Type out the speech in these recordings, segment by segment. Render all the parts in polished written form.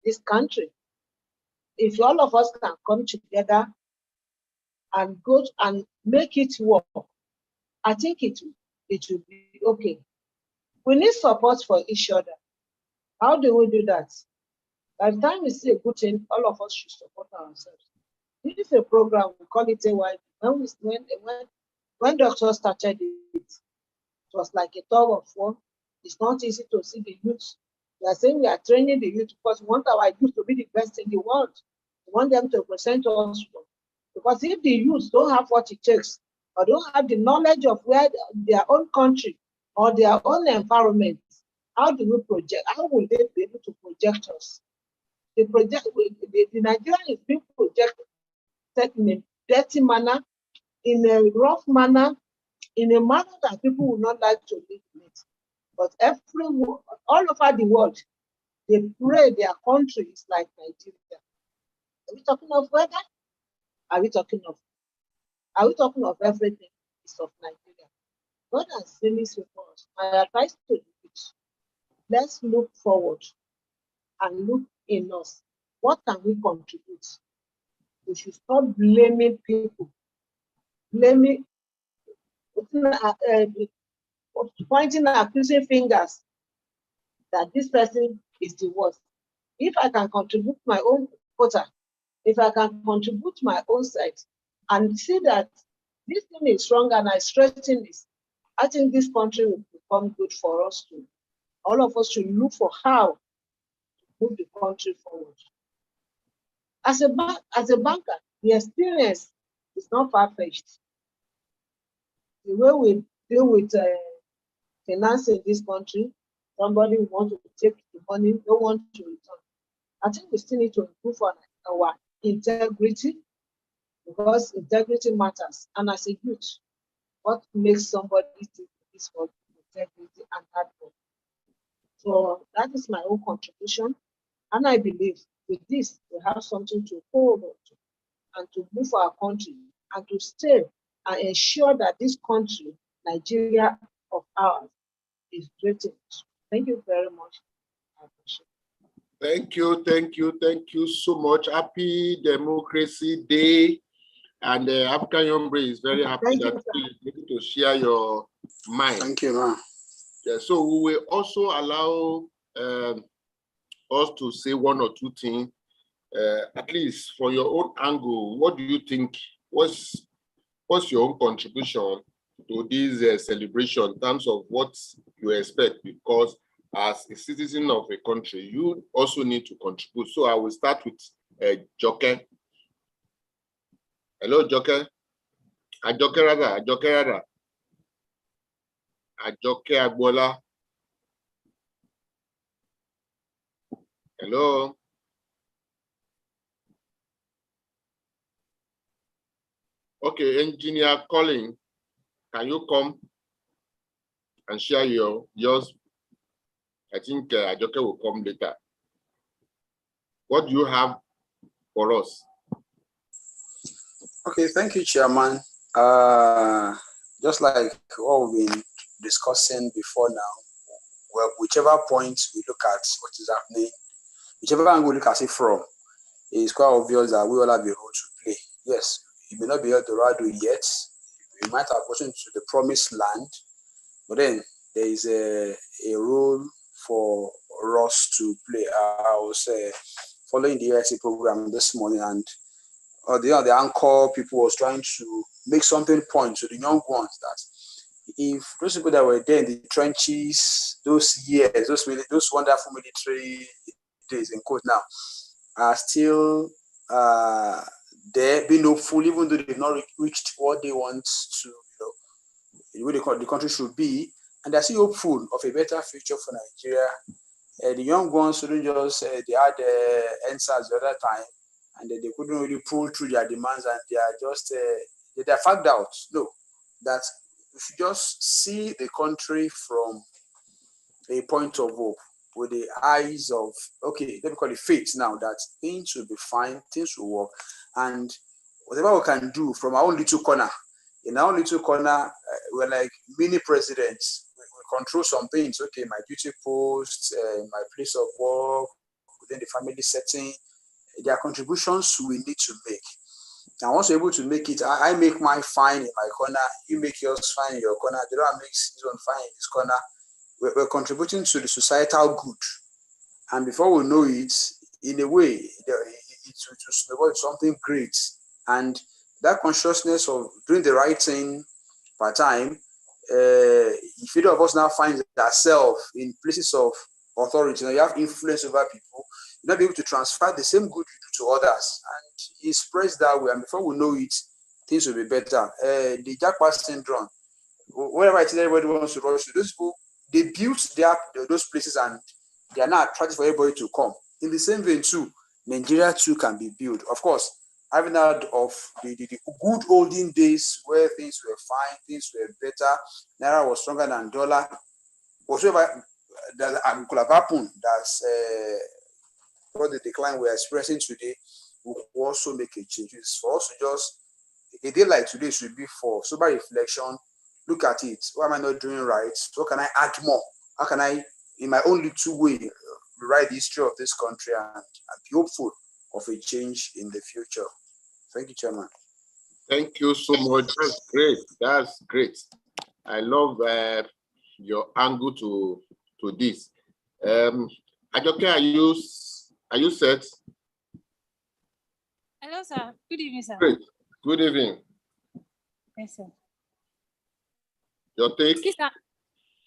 this country. If all of us can come together and go and make it work, I think it will be okay. We need support for each other. How do we do that? By the time we see a good thing, all of us should support ourselves. This is a program, we call it AYD. When doctors started it was like a tug of war. It's not easy to see the youth. We are saying we are training the youth because we want our youth to be the best in the world. We want them to present us well. Because if the youth don't have what it takes, or don't have the knowledge of where their own country or their own environment, how do we project? How will they be able to project us? The Nigeria is being projected in a dirty manner, in a rough manner, in a manner that people would not like to live in it. But all over the world, they pray their country is like Nigeria. Are we talking of weather? Are we talking of everything? It's of Nigeria. God has seen this before us. My advice to the youth, let's look forward and look in us. What can we contribute? We should stop blaming people, pointing and accusing fingers that this person is the worst. If I can contribute my own quota, if I can contribute my own side, and see that this thing is strong and I strengthen this, I think this country will become good for us too. All of us should look for how to move the country forward. As a banker, the experience is not far-fetched. The way we deal with finance in this country, somebody who wants to take the money, don't want to return. I think we still need to improve on our integrity, because integrity matters. And as a youth, what makes somebody do this work? Integrity and hard work. So that is my own contribution. And I believe with this, we have something to hold on to and to move our country and to stay and ensure that this country, Nigeria of ours, is great. Thank you very much. I appreciate it. Thank you so much. Happy Democracy Day. And African Young Brain is very happy that you are able to share your mind. Thank you, man. Yeah, so we will also allow us to say one or two things, at least from your own angle. What do you think? What's your own contribution to this celebration in terms of what you expect? Because as a citizen of a country, you also need to contribute. So I will start with Joke. Hello, Joke. Ajoke Rada. Ajoke Agbola. Hello. Okay, Engineer Colin, can you come and share yours? I think Ajoke will come later. What do you have for us? Okay, thank you, Chairman. Just like what we've been discussing before now, well, whichever point we look at what is happening, whichever angle we look at it from, it's quite obvious that we all have a role to play. Yes, it may not be El Dorado yet. We might have gotten to the promised land, but then there is a role for us to play. I was following the AIC program this morning, and the anchor people was trying to make something point to the young ones that if those people that were there in the trenches, those years, those wonderful military days in quote now, are still there, being hopeful, even though they've not reached what they want to, the way the country should be, and they're still hopeful of a better future for Nigeria. The young ones shouldn't just they had answers the other time, and they couldn't really pull through their demands, and they are just they're fagged out. No, that we should just see the country from a point of hope, with the eyes of, okay, let me call it faith now, that things will be fine, things will work, and whatever we can do from our own little corner. In our own little corner, we're like mini presidents. We control some things. Okay, my duty post, my place of work, within the family setting. There are contributions we need to make. And once we're able to make it, I make mine fine in my corner, you make yours fine in your corner, the other makes his own fine in his corner. We're contributing to the societal good. And before we know it, in a way, it will snowball something great. And that consciousness of doing the right thing per time, if either of us now finds ourselves in places of authority, you have influence over people, you'll not be able to transfer the same good you do to others. And it spreads that way. And before we know it, things will be better. The Jackpot syndrome, wherever it is, everybody wants to rush to. Those people, they built those places and they are now attractive for everybody to come. In the same vein, too, Nigeria too can be built. Of course, having heard of the good olden days where things were fine, things were better, Naira was stronger than dollar, whatsoever that could have happened, that's what the decline we're expressing today, will also make a change. It's for us to just, a day like today should be for sober reflection. Look at it. What am I not doing right? What can I add more? How can I, in my own little way, rewrite the history of this country and be hopeful of a change in the future? Thank you, Chairman. Thank you so much. That's great. That's great. I love your angle to this. Ajoke, are you set? Hello, sir. Good evening, sir. Great. Good evening. Yes, sir. Your take? Please, sir,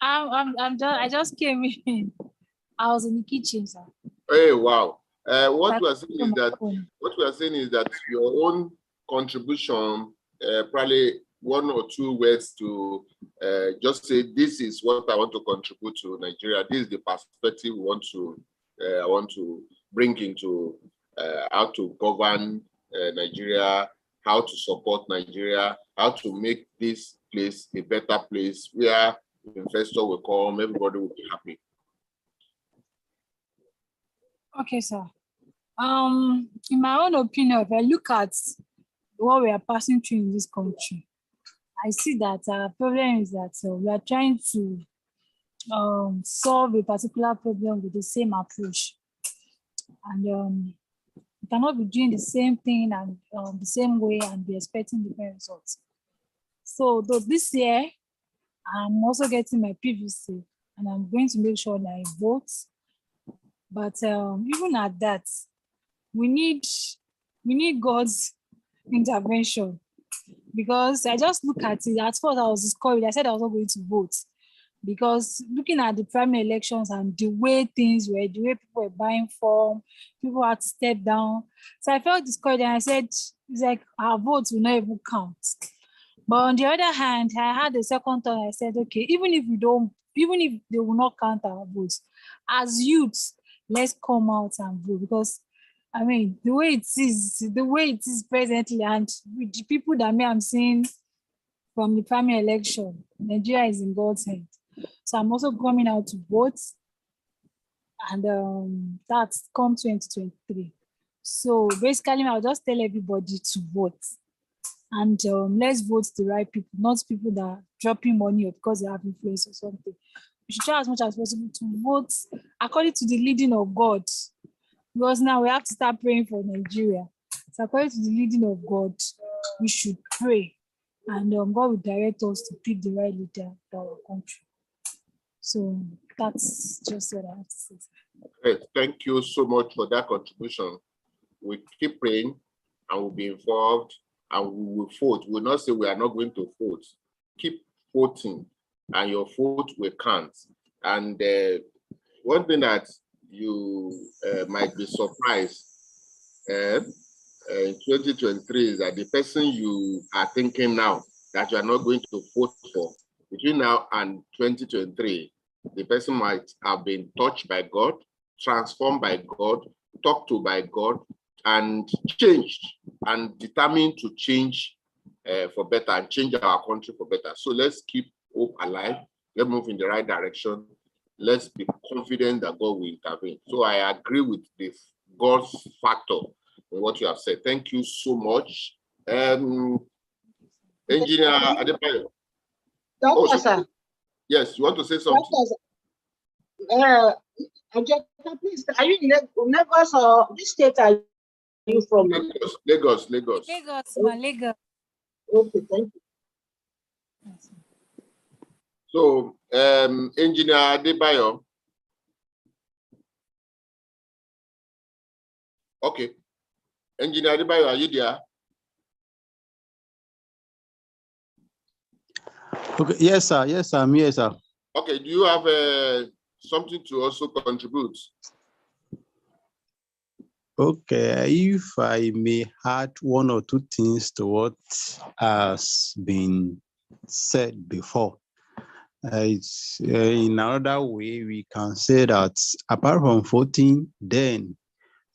I just came in. I was in the kitchen, sir. Hey, wow. What we are saying is that your own contribution, probably one or two words to just say, this is what I want to contribute to Nigeria. This is the perspective we want to I want to bring into how to govern Nigeria, how to support Nigeria, how to make this place a better place where investors will come, everybody will be happy. Okay, sir. In my own opinion, if I look at what we are passing through in this country, I see that our problem is that we are trying to solve a particular problem with the same approach. And we cannot be doing the same thing and the same way and be expecting different results. So this year, I'm also getting my PVC and I'm going to make sure that I vote. But even at that, we need God's intervention, because I just look at it. At first, I was discouraged. I said I was not going to vote, because looking at the primary elections and the way things were, the way people were buying form, people had to step down. So I felt discouraged and I said, it's like our votes will not even count. But on the other hand, I had a second thought. I said, okay, even if they will not count our votes, as youths, let's come out and vote, because I mean, the way it is presently, and with the people that I'm seeing from the primary election, Nigeria is in God's hand. So I'm also coming out to vote, and that's come 2023. So basically, I'll just tell everybody to vote, and let's vote the right people, not people that are dropping money or because they have influence or something. We should try as much as possible to vote according to the leading of God, because now we have to start praying for Nigeria. So according to the leading of God, we should pray, and God will direct us to pick the right leader for our country. So that's just what I have to say. Great. Thank you so much for that contribution. We keep praying and we'll be involved and we will vote. We will not say we are not going to vote. Keep voting and your vote will count. And one thing that you might be surprised in 2023 is that the person you are thinking now that you are not going to vote for, between now and 2023, the person might have been touched by God, transformed by God, talked to by God, and changed and determined to change for better and change our country for better. So let's keep hope alive. Let's move in the right direction. Let's be confident that God will intervene. So I agree with the God's factor in what you have said. Thank you so much. Engineer Adebayo. Doctor, sir. Yes, you want to say something? Doctor, Ajota, please, are you in Lagos or which state are you from? Lagos. Lagos, Lagos. Okay, thank you. So, Engineer Adebayo. Okay. Engineer Adebayo, are you there? Okay, yes, sir. Yes, sir. I'm here, sir. Okay, do you have something to also contribute? Okay, if I may add one or two things to what has been said before. It's in another way, we can say that apart from voting, then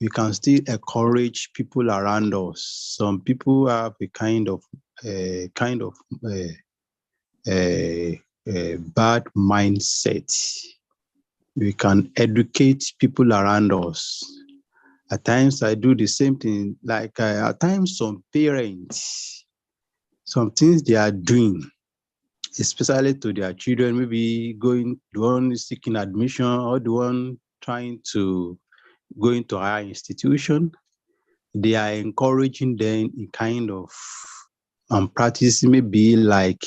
we can still encourage people around us. Some people have a kind of bad mindset. We can educate people around us. At times, I do the same thing. Like at times, some parents, some things they are doing, especially to their children, maybe going, the one seeking admission or the one trying to go into higher institution, they are encouraging them in kind of practice, maybe like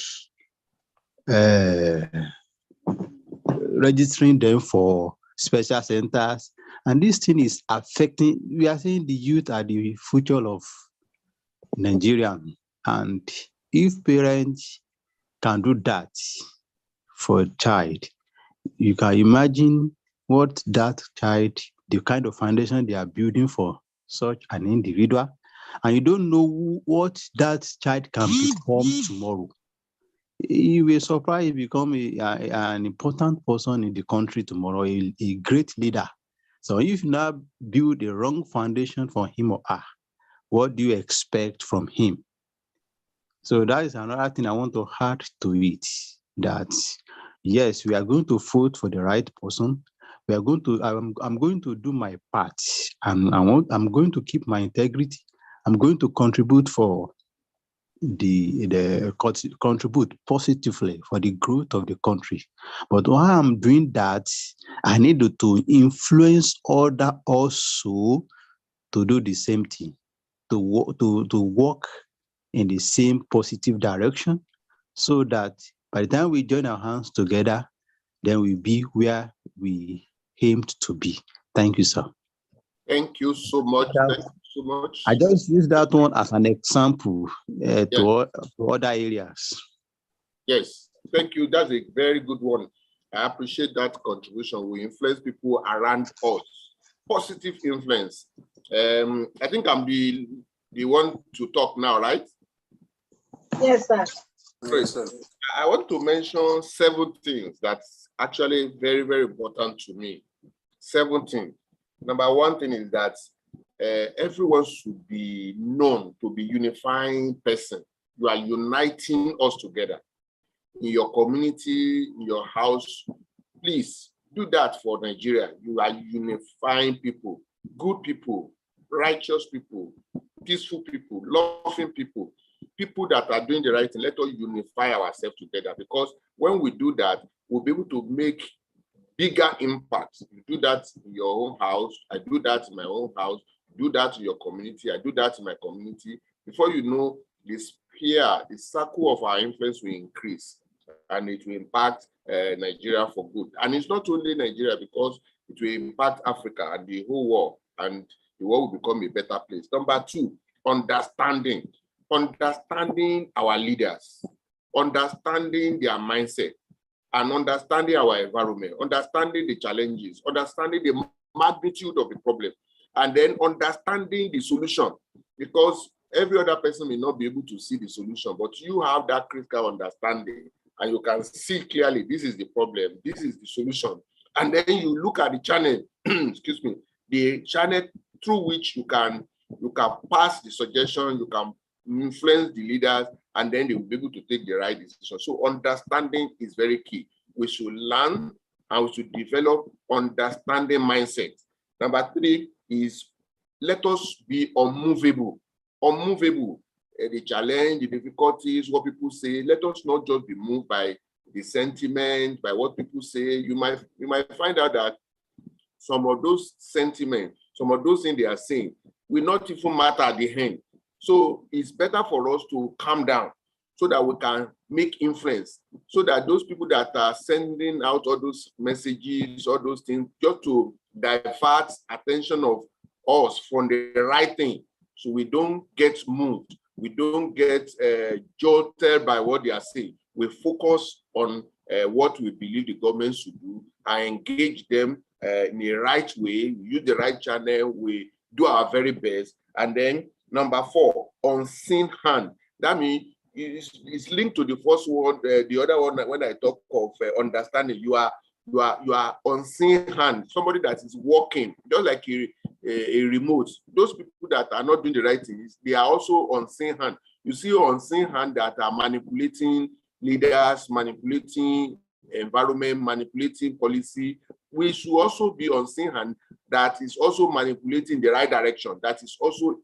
registering them for special centers. And this thing is affecting, we are saying the youth are the future of Nigeria. And if parents can do that for a child, you can imagine what that child, the kind of foundation they are building for such an individual. And you don't know what that child can become tomorrow. You will surprise, become an important person in the country tomorrow, a great leader. So if you now build a wrong foundation for him or her, what do you expect from him? So that is another thing I want to add to it, that yes, we are going to vote for the right person. We are going to, I'm going to do my part. I'm going to keep my integrity. I'm going to contribute for contribute positively for the growth of the country. But while I'm doing that, I need to influence others also to do the same thing, to work in the same positive direction, so that by the time we join our hands together, then we'll be where we aimed to be. Thank you, sir. Thank you so much. Thank you so much. I just use that one as an example to other areas. Yes, thank you. That's a very good one. I appreciate that contribution. We influence people around us. Positive influence. I think I'm the one to talk now, right? Yes, sir. Great. I want to mention 7 things that's actually very, very important to me. 7 things. Number 1 thing is that everyone should be known to be unifying person. You are uniting us together. In your community, in your house, please do that for Nigeria. You are unifying people, good people, righteous people, peaceful people, loving people, people that are doing the right thing. Let us unify ourselves together, because when we do that, we'll be able to make bigger impact. You do that in your own house. I do that in my own house. Do that in your community. I do that in my community. Before you know, the sphere, the circle of our influence will increase, and it will impact Nigeria for good. And it's not only Nigeria, because it will impact Africa and the whole world, and the world will become a better place. Number 2, understanding. Understanding our leaders, understanding their mindset, and understanding our environment, understanding the challenges, understanding the magnitude of the problem, and then understanding the solution, because every other person may not be able to see the solution, but you have that critical understanding, and you can see clearly, this is the problem, this is the solution. And then you look at the channel, excuse me, the channel through which you can pass the suggestion, you can influence the leaders, and then they will be able to take the right decision. So understanding is very key. We should learn and we should develop understanding mindset. Number 3 is, let us be unmovable. Unmovable. The challenge, the difficulties, what people say, let us not just be moved by the sentiment, by what people say. You might find out that some of those sentiments, some of those things they are saying will not even matter at the end. So it's better for us to calm down so that we can make influence, so that those people that are sending out all those messages, all those things, just to divert attention of us from the right thing, so we don't get moved, we don't get jolted by what they are saying. We focus on what we believe the government should do and engage them in the right way, we use the right channel, we do our very best. And then number 4, unseen hand. That means it's linked to the first one, the other one. When I talk of understanding, you are unseen hand, somebody that is working, just like a remote. Those people that are not doing the right things, they are also unseen hand. You see unseen hand that are manipulating leaders, manipulating environment, manipulating policy. We should also be unseen hand that is also manipulating the right direction, that is also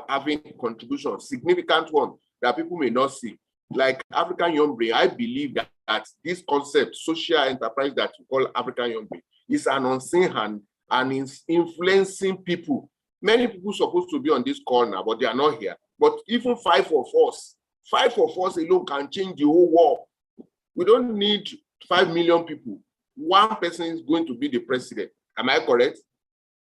having contribution, significant one that people may not see. Like African Young Brain, I believe that this concept, social enterprise that we call African Young Brain, is an unseen hand and is influencing people. Many people are supposed to be on this call now, but they are not here. But even 5 of us alone can change the whole world. We don't need 5 million people. One person is going to be the president. Am I correct?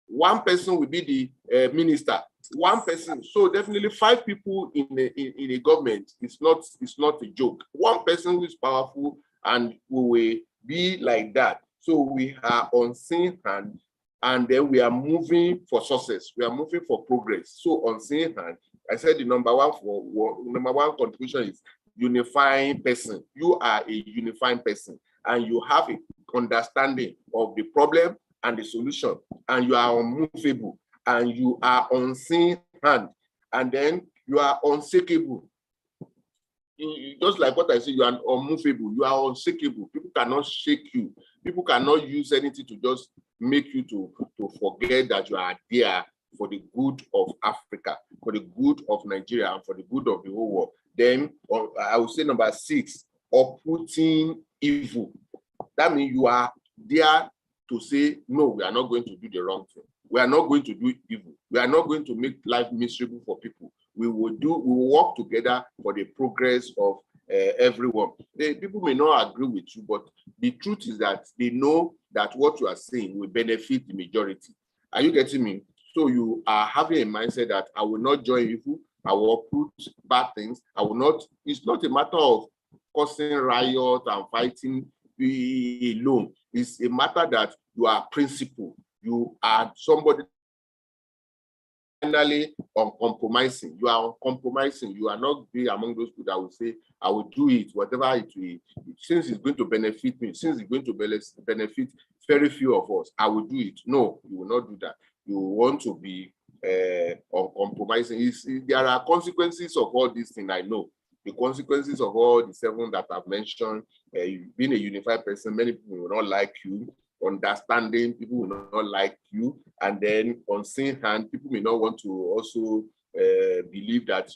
One person will be the minister. One person. So definitely 5 people in a government is not a joke. One person who is powerful and we will be like that. So we are unseen hand, and then we are moving for success. We are moving for progress. So unseen hand. I said the number one contribution is unifying person. You are a unifying person, and you have an understanding of the problem and the solution, and you are unmovable, and you are unseen hand, and then you are unshakable. Just like what I said, you are unmovable, you are unshakable. People cannot shake you. People cannot use anything to just make you to forget that you are there for the good of Africa, for the good of Nigeria, and for the good of the whole world. Then I would say number 6, uprooting evil. That means you are there to say, no, we are not going to do the wrong thing. We are not going to do evil. We are not going to make life miserable for people. We will work together for the progress of everyone. People may not agree with you, but the truth is that they know that what you are saying will benefit the majority. Are you getting me? So you are having a mindset that I will not join evil, I will uproot bad things. I will not. It's not a matter of causing riot and fighting alone. It's a matter that you are principled. You are somebody finally uncompromising. You are uncompromising. You are not be among those people that will say, I will do it, whatever it will. Since it's going to benefit me, since it's going to benefit very few of us, I will do it. No, you will not do that. You want to be uncompromising. There are consequences of all these things, I know. The consequences of all the 7 that I've mentioned, being a unified person, many people will not like you. Understanding, people will not like you. And then on same hand, people may not want to also believe that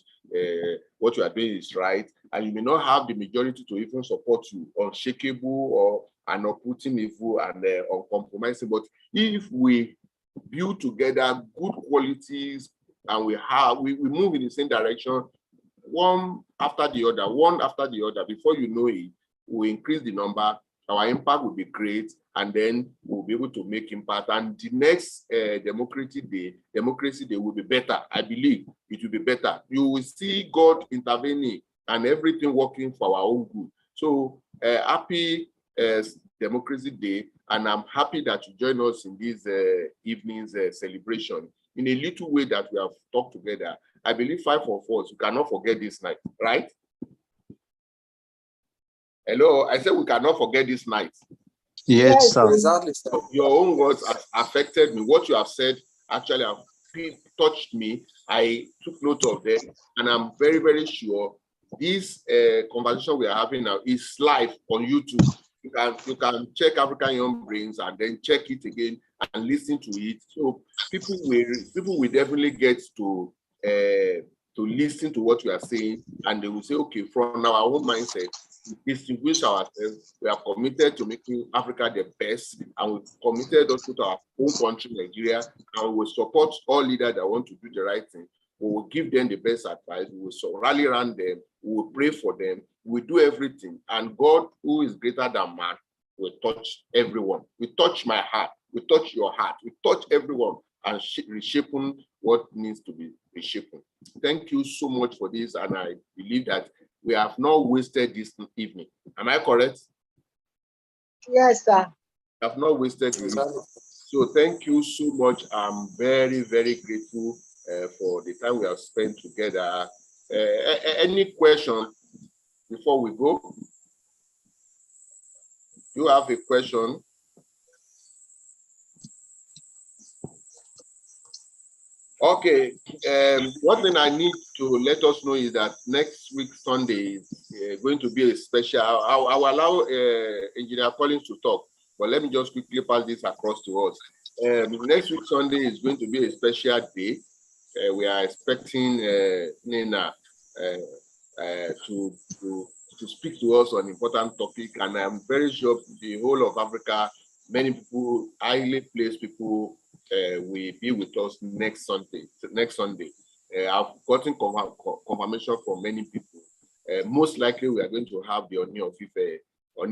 what you are doing is right. And you may not have the majority to even support you, unshakable or uprooting evil and uncompromising. But if we build together good qualities and we move in the same direction, one after the other, before you know it, we increase the number, our impact will be great, and then we'll be able to make impact. And the next democracy day will be better. I believe it will be better. You will see God intervening and everything working for our own good. So happy Democracy Day, and I'm happy that you join us in this evening's celebration. In a little way that we have talked together, I believe 5 of us, you cannot forget this night, right? Hello, I said we cannot forget this night. Yes, sir. Exactly. Your own words have affected me. What you have said actually have touched me. I took note of them, and I'm very, very sure this conversation we are having now is live on YouTube. You can check African Young Brains and then check it again and listen to it. So people will definitely get to to listen to what we are saying, and they will say, okay, from our own mindset, we distinguish ourselves. We are committed to making Africa the best, and we're committed also to our own country, Nigeria, and we will support all leaders that want to do the right thing. We will give them the best advice. We will rally around them. We will pray for them. We do everything. And God, who is greater than man, will touch everyone. We touch my heart. We touch your heart. We touch everyone and reshaping what needs to be reshaping. Thank you so much for this. And I believe that we have not wasted this evening. Am I correct? Yes, sir. We have not wasted this evening. So thank you so much. I'm very, very grateful for the time we have spent together. Any question before we go? You have a question? Okay. One thing I need to let us know is that next week Sunday is going to be a special. I'll allow Engineer Collins to talk, but let me just quickly pass this across to us. Next week Sunday is going to be a special day. We are expecting Nina to speak to us on an important topic, and I'm very sure the whole of Africa, many people, highly placed people, will be with us next Sunday. I've gotten confirmation from many people. Most likely, we are going to have the Oni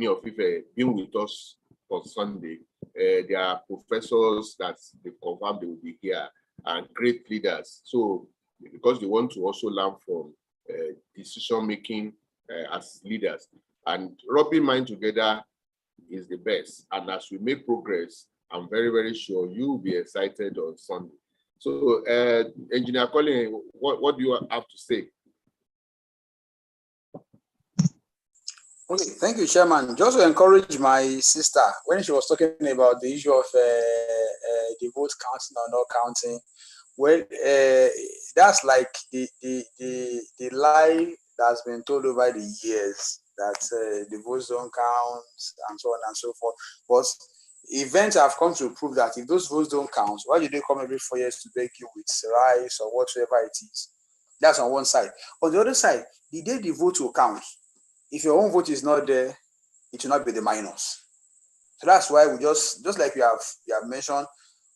of Ife being with us on Sunday. There are professors that they confirmed they will be here, and great leaders. So, because they want to also learn from decision making as leaders, and rubbing mind together is the best. And as we make progress, I'm very, very sure you will be excited on Sunday. So, Engineer Colin, what do you have to say? Okay, thank you, Chairman. Just to encourage my sister, when she was talking about the issue of the vote counting or not counting, well, that's like the lie that's been told over the years that the votes don't count and so on and so forth. But events have come to prove that if those votes don't count, why do they come every 4 years to beg you with rice or whatever it is? That's on one side. On the other side, the day the vote will count, if your own vote is not there, it will not be the minus. So that's why we just like you have mentioned,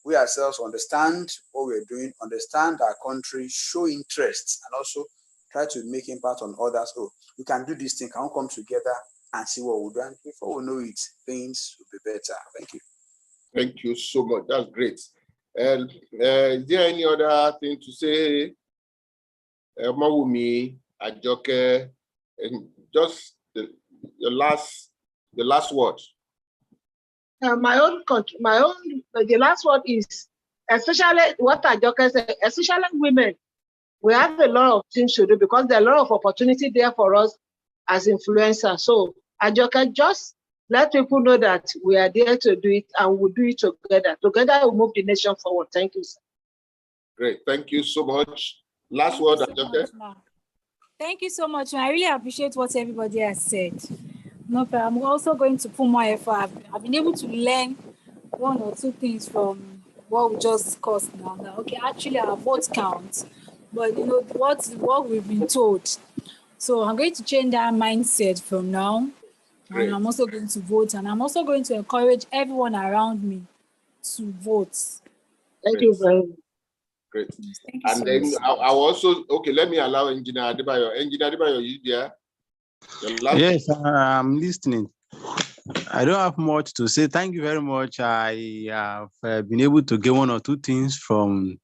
we ourselves understand what we're doing, understand our country, show interest, and also try to make impact on others. Oh, we can do this thing, can we come together and see what we'll do? And before we know it, things will be better. Thank you. Thank you so much. That's great. And is there any other thing to say? Mawumi, Ajoke, and just the last word. The last word is, especially what Ajoke said, especially women. We have a lot of things to do because there are a lot of opportunity there for us as influencers. So Ajoke, just let people know that we are there to do it, and we'll do it together. Together we'll move the nation forward. Thank you, sir. Great. Thank you so much. Last word, Ajoke. Thank you so much. I really appreciate what everybody has said. No, but I'm also going to put more effort. I've been able to learn one or two things from what we just discussed now. Okay, actually our votes count, but you know what we've been told. So I'm going to change that mindset from now. Great. And I'm also going to vote, and I'm also going to encourage everyone around me to vote. Thank you very much. Great. Thank you And so then much. I also, okay, let me allow Engineer Adebayo. Engineer Adebayo, you there? Yes, I'm listening. I don't have much to say. Thank you very much. I have been able to get one or two things from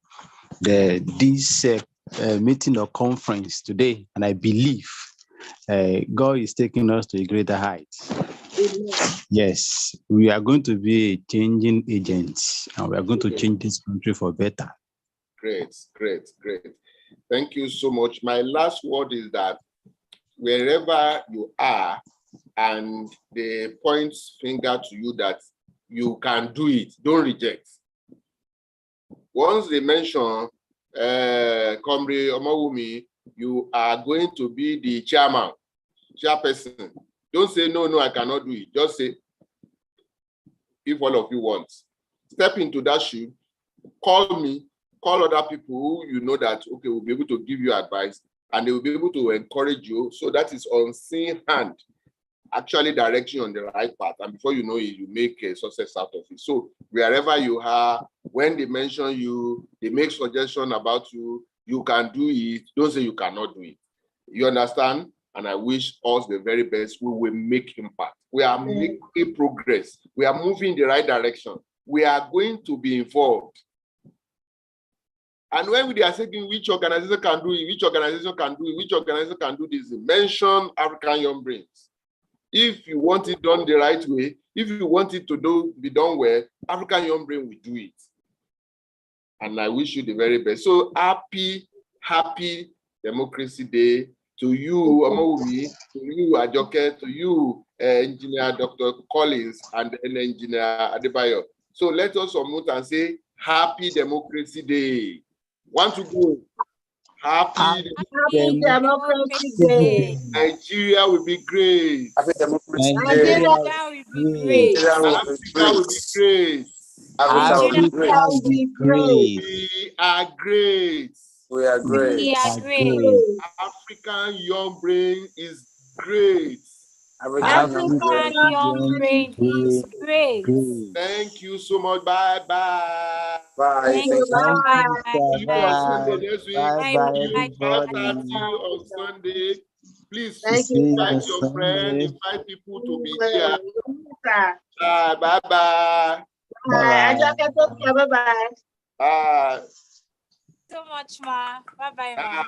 this meeting or conference today, and I believe God is taking us to a greater height. Yes, we are going to be a changing agent, and we are going to change this country for better. Great, great, great. Thank you so much. My last word is that wherever you are and they point finger to you that you can do it, don't reject. Once they mention, Comrade Omawumi, you are going to be the chairperson. Don't say, no, I cannot do it. Just say, if all of you want. Step into that shoe, call me, call other people who you know that, okay, will be able to give you advice and they will be able to encourage you. So that is unseen hand actually directing you on the right path. And before you know it, you make a success out of it. So wherever you are, when they mention you, they make suggestions about you, you can do it. Don't say you cannot do it. You understand? And I wish us the very best. We will make impact. We are making progress. We are moving in the right direction. We are going to be involved. And when we are saying which organization can do it, which organization can do it, which organization can do this, mention African Young Brains. If you want it done the right way, if you want it to be done well, African Young Brain will do it. And I wish you the very best. So happy Democracy Day to you, Omowi, to you, Ajoke, to you, Engineer Dr. Collins, and Engineer Adebayo. So let us unmute and say, Happy Democracy Day. Want to go? Happy Democracy Day. Nigeria will be great. Happy Democracy Day. Nigeria will be great. Africa will be great. Africa will be great. We are great. We are great. We are great. African Young Brain is great. African Young Brain is great. Thank you so much. Bye bye. Bye. Thank you. Bye. See you on Sunday next week. Bye, See you 5:30 on Sunday. Please Thank you. invite your friend, invite people to be here. Bye bye. Bye. Bye. Bye. So much, ma. Bye bye, ma.